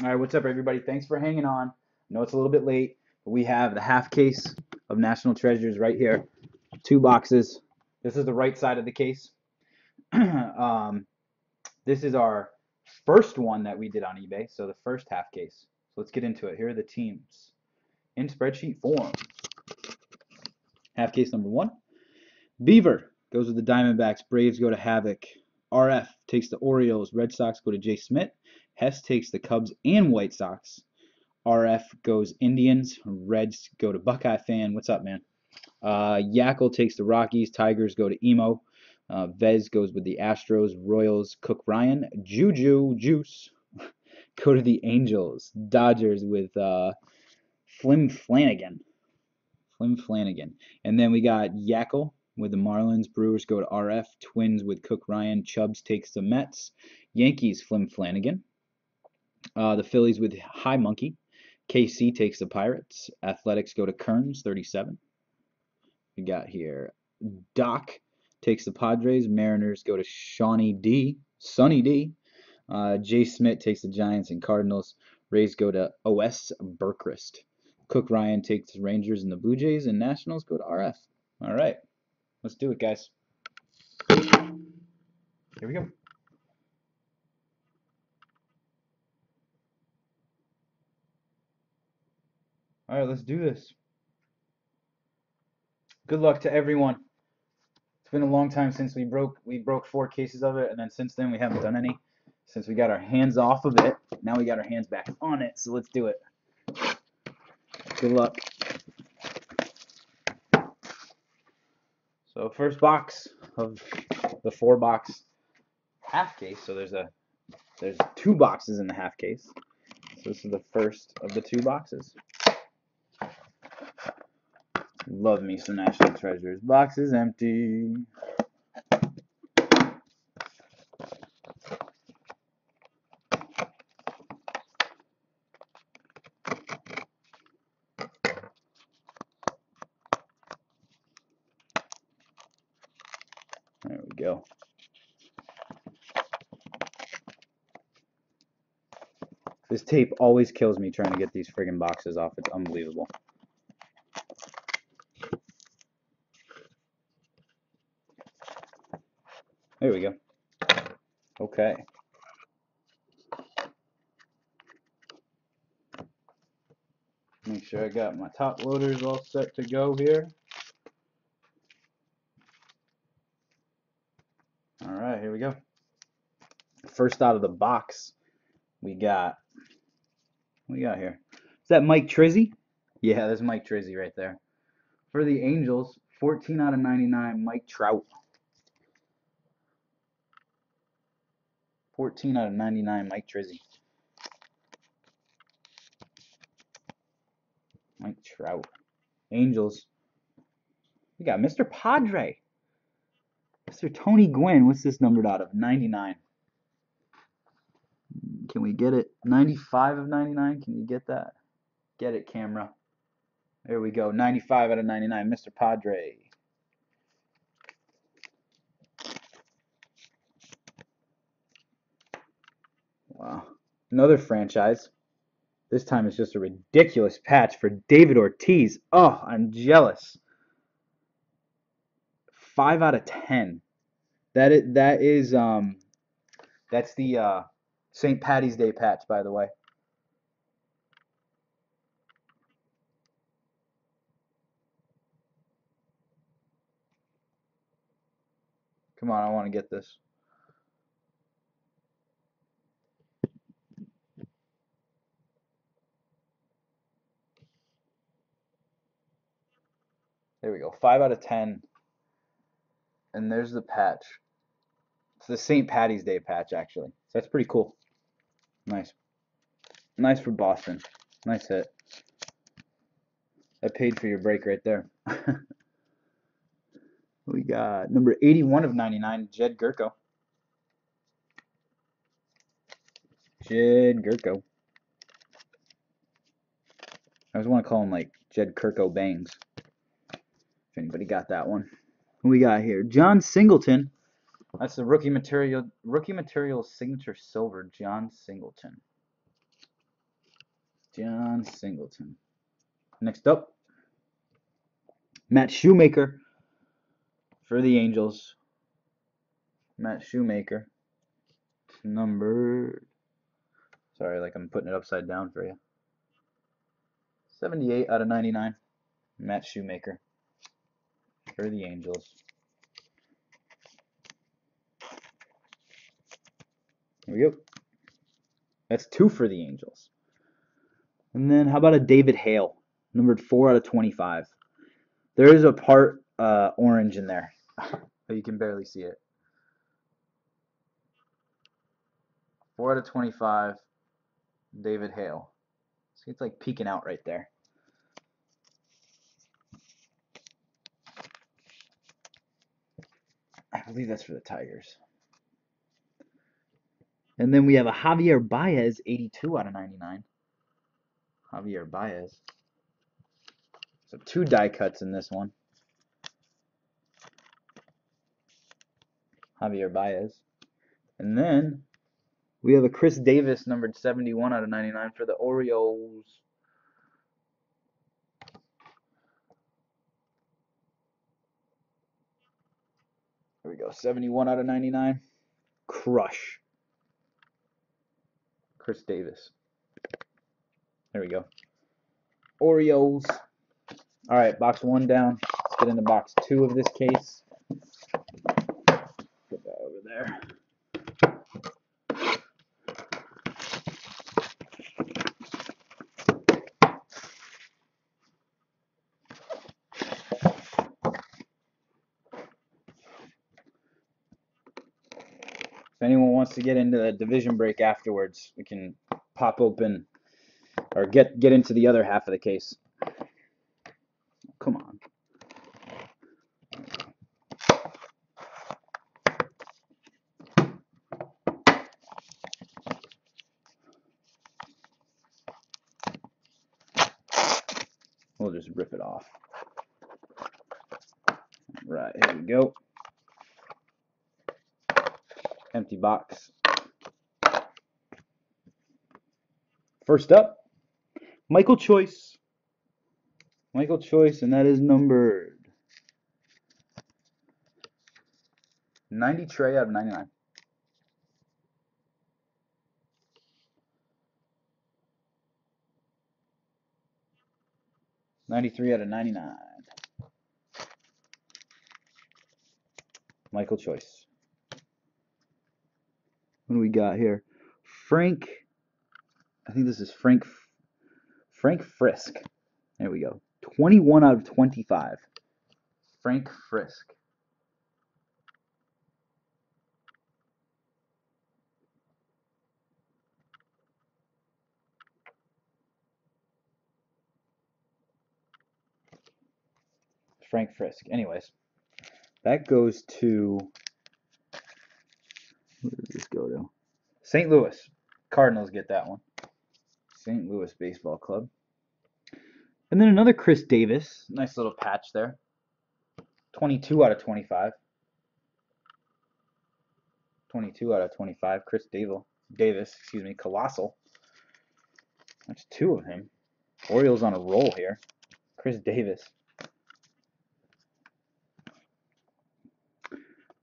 All right, what's up, everybody? Thanks for hanging on. I know it's a little bit late, but we have the half case of National Treasures right here. Two boxes. This is the right side of the case. um, this is our first one that we did on eBay, so the first half case. So let's get into it. Here are the teams in spreadsheet form. Half case number one. Beaver goes with the Diamondbacks. Braves go to Havoc. RF takes the Orioles. Red Sox go to Jay Smith. Hess takes the Cubs and White Sox. RF goes Indians. Reds go to Buckeye Fan. What's up, man? Yackle takes the Rockies. Tigers go to Emo. Vez goes with the Astros. Royals, Cook Ryan. Juju, Juice go to the Angels. Dodgers with Flim Flanagan. Flim Flanagan. And then we got Yackle with the Marlins. Brewers go to RF. Twins with Cook Ryan. Chubbs takes the Mets. Yankees, Flim Flanagan. The Phillies with High Monkey. KC takes the Pirates. Athletics go to Kearns, 37. We got here Doc takes the Padres. Mariners go to Shawnee D. Sunny D. Jay Smith takes the Giants and Cardinals. Rays go to OS Berkrist. Cook Ryan takes the Rangers and the Blue Jays. And Nationals go to RF. All right. Let's do it, guys. Here we go. All right, let's do this. Good luck to everyone. It's been a long time since we broke 4 cases of it, and then since then we haven't done any. Since we got our hands off of it, now we got our hands back on it. So let's do it. Good luck. So first box of the 4-box half case. So there's 2 boxes in the half case. So this is the first of the 2 boxes. Love me some National Treasures. Box is empty. There we go. This tape always kills me trying to get these friggin' boxes off. It's unbelievable. There we go. Okay. Make sure I got my top loaders all set to go here. All right, here we go. First out of the box, we got here. Is that Mike Trizzy? Yeah, that's Mike Trizzy right there. For the Angels, 14 out of 99, Mike Trout. 14 out of 99, Mike Trizzy. Mike Trout. Angels. We got Mr. Padre. Mr. Tony Gwynn. What's this numbered out of? 99. Can we get it? 95 of 99. Can you get that? Get it, camera. There we go. 95 out of 99. Mr. Padre. Wow. Another franchise. This time it's just a ridiculous patch for David Ortiz. Oh, I'm jealous. 5 out of 10. That's the St. Patty's Day patch, by the way. Come on, I want to get this. There we go. 5 out of 10. And there's the patch. It's the St. Patty's Day patch, actually. So that's pretty cool. Nice. Nice for Boston. Nice hit. That paid for your break right there. We got number 81 of 99, Jed Gurko. Jed Gurko. I always want to call him like Jed Kirko Bangs. If anybody got that one. Who we got here? John Singleton. That's the rookie material signature silver, John Singleton. John Singleton. Next up, Matt Shoemaker for the Angels. Matt Shoemaker. Number, sorry, like I'm putting it upside down for you. 78 out of 99. Matt Shoemaker for the Angels. There we go. That's 2 for the Angels. And then how about a David Hale, numbered 4 out of 25. There is a part orange in there, but you can barely see it. 4 out of 25, David Hale. See, it's like peeking out right there. I believe that's for the Tigers. And then we have a Javier Baez, 82 out of 99. Javier Baez. So 2 die cuts in this one. Javier Baez. And then we have a Chris Davis, numbered 71 out of 99 for the Orioles. Here we go, 71 out of 99. Crush. Chris Davis. There we go. Orioles. All right, box 1 down. Let's get into box 2 of this case. Put that over there. If anyone wants to get into the division break afterwards, we can pop open or get into the other half of the case. Come on. We'll just rip it off. Right, here we go. Empty box. First up, Michael Choice. Michael Choice, and that is numbered 90 Trey out of 99. $93 out of 99. Michael Choice. What do we got here? Frank. I think this is Frank Frisk. There we go. 21 out of 25. Frank Frisk. Frank Frisk. Anyways, that goes to, where does this go to? St. Louis. Cardinals get that one. St. Louis Baseball Club. And then another Chris Davis. Nice little patch there. 22 out of 25. 22 out of 25. Chris Davis, excuse me, Colossal. That's 2 of him. Orioles on a roll here. Chris Davis.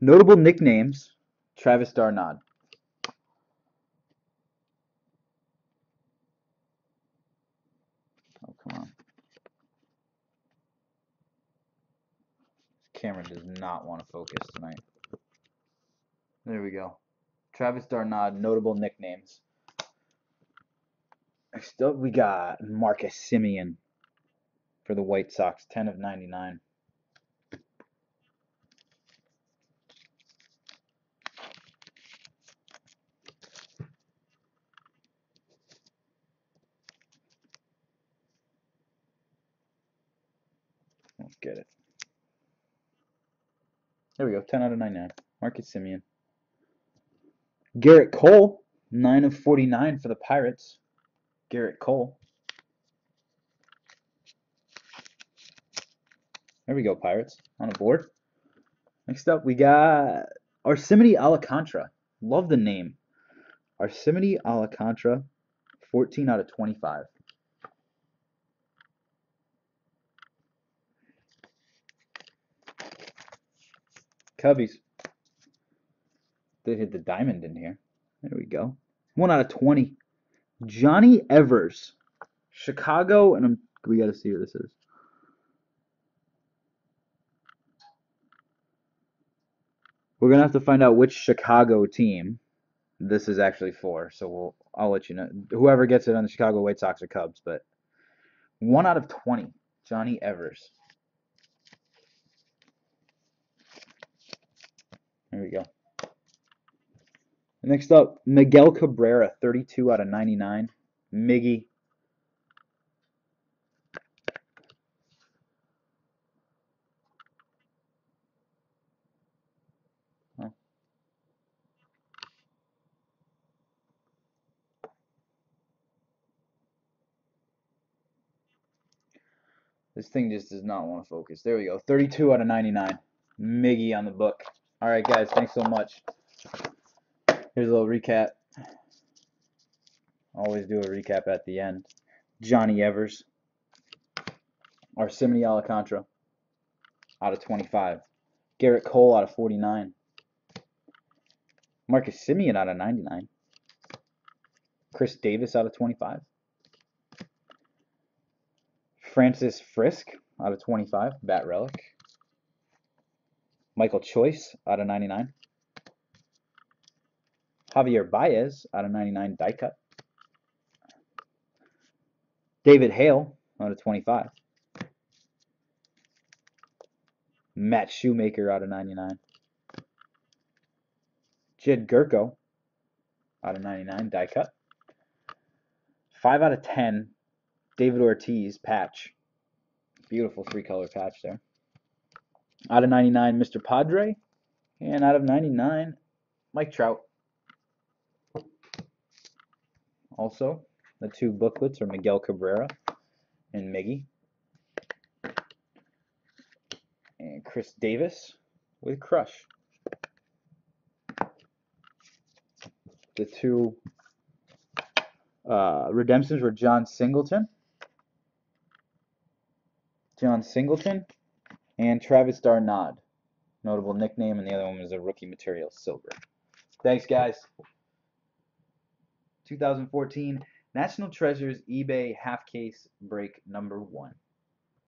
Notable nicknames. Travis Darnod. Oh, come on. This camera does not want to focus tonight. There we go. Travis Darnod, notable nicknames. Next up, we got Marcus Semien for the White Sox, 10 of 99. Let's get it. There we go, 10 out of 99. Marcus Semien. Garrett Cole, 9 of 49 for the Pirates. Garrett Cole. There we go, Pirates, on a board. Next up, we got Arsimedy Alcantara. Love the name. Arsimedy Alcantara, 14 out of 25. Cubbies. Did hit the diamond in here. There we go. 1 out of 20. Johnny Evers. Chicago, and we got to see what this is. We're going to have to find out which Chicago team this is actually for. So I'll let you know. Whoever gets it on the Chicago White Sox or Cubs, but 1 out of 20. Johnny Evers. There we go. Next up, Miguel Cabrera, 32 out of 99. Miggy. Oh. This thing just does not want to focus. There we go. 32 out of 99. Miggy on the book. All right, guys. Thanks so much. Here's a little recap. Always do a recap at the end. Johnny Evers. Arsimony Alcantara out of 25. Garrett Cole out of 49. Marcus Semien out of 99. Chris Davis out of 25. Francis Frisk out of 25. Bat Relic. Michael Choice out of 99. Javier Baez out of 99. Die cut. David Hale out of 25. Matt Shoemaker out of 99. Jed Gurko out of 99. Die cut. 5 out of 10. David Ortiz patch. Beautiful 3-color patch there. Out of 99, Mr. Padre. And out of 99, Mike Trout. Also, the 2 booklets are Miguel Cabrera and Miggy. And Chris Davis with Crush. The 2 redemptions were John Singleton and Travis Darnaud. Notable nickname, and the other one was a rookie material silver. Thanks, guys. 2014 National Treasures eBay half case break number 1.